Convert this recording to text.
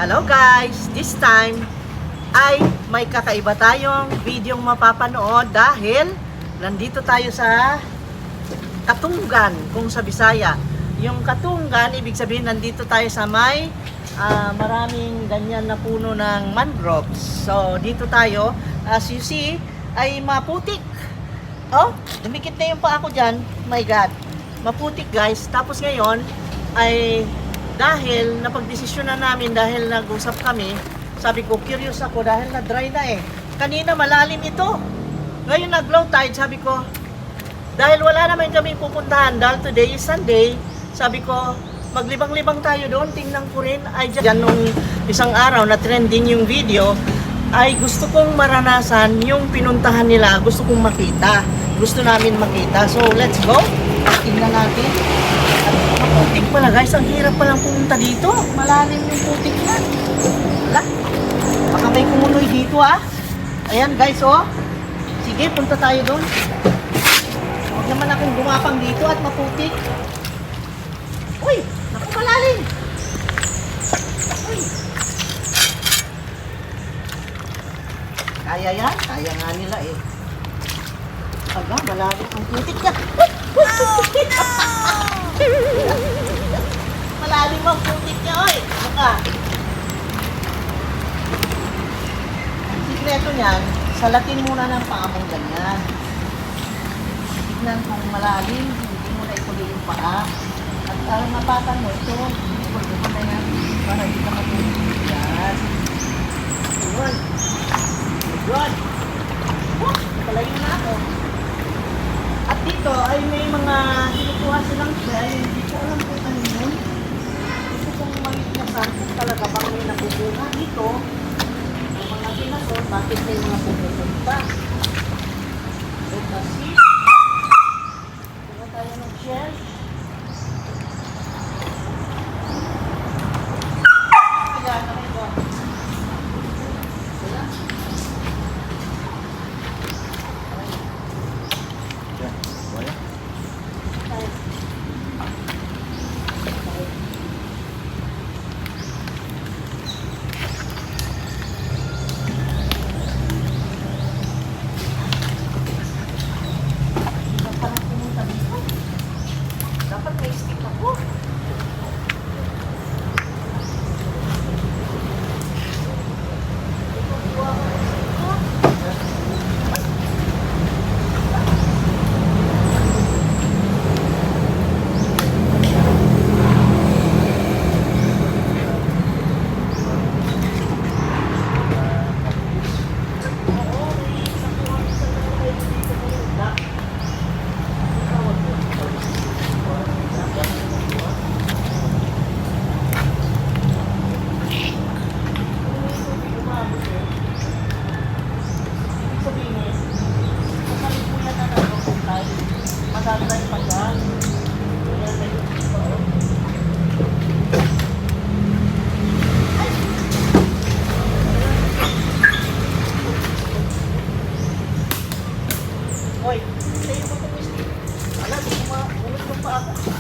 Hello guys! This time ay may kakaiba tayong videong mapapanood dahil nandito tayo sa Katunggan, kung sa Bisaya. Yung Katunggan, ibig sabihin nandito tayo sa may maraming ganyan na puno ng mangroves. So dito tayo, as you see, ay maputik. Oh, dumikit na yung paa ko dyan. My God, maputik guys. Tapos ngayon ay dahil napagdesisyon na namin, dahil nag-usap kami, sabi ko, curious ako dahil na-dry na eh. Kanina malalim ito. Ngayon nag-low tide, sabi ko, dahil wala naman kami pupuntahan, dahil today is Sunday, sabi ko, maglibang-libang tayo doon. Tingnan ko rin, ay dyan nung isang araw na trending yung video, ay gusto kong maranasan yung pinuntahan nila. Gusto kong makita. Gusto namin makita. So, let's go. Tingnan natin. At maputik pala guys. Ang hirap palang pumunta dito. Malalim yung putik na. Wala. Baka may kumuloy dito ah. Ayan guys oh. Sige, punta tayo doon. Huwag naman akong gumapang dito at maputik. Uy! Naku, malalim. Uy! Kaya yan? Kaya nga nila eh. Aga, malalim ang putik niya. Malalim ang putik niya, oy. Baka. Ang sikreto niyan, salatin muna ng paa mong ganyan. Tignan kung malalim, hindi mo na ituloy yung paa. At ang mapatan mo, ito, ipulog mo na yan para hindi ka maputik. Yan. Yun. Yun. Palayo na ako. At dito ay may mga kinukuha silang shell. Hindi ko alam kung ano yun. Gusto kong mawitnessan kung talaga bang may nakukuha dito. Ang mga pinasol, bakit may mga pupunta. So kasi, kuha tayo ng shell. Kaya na ito. Dapat may stick ako. Madalay pa yan. Hoy, sa'yo ba ito, Misty? Alam, hindi mo maulot mo pa ako.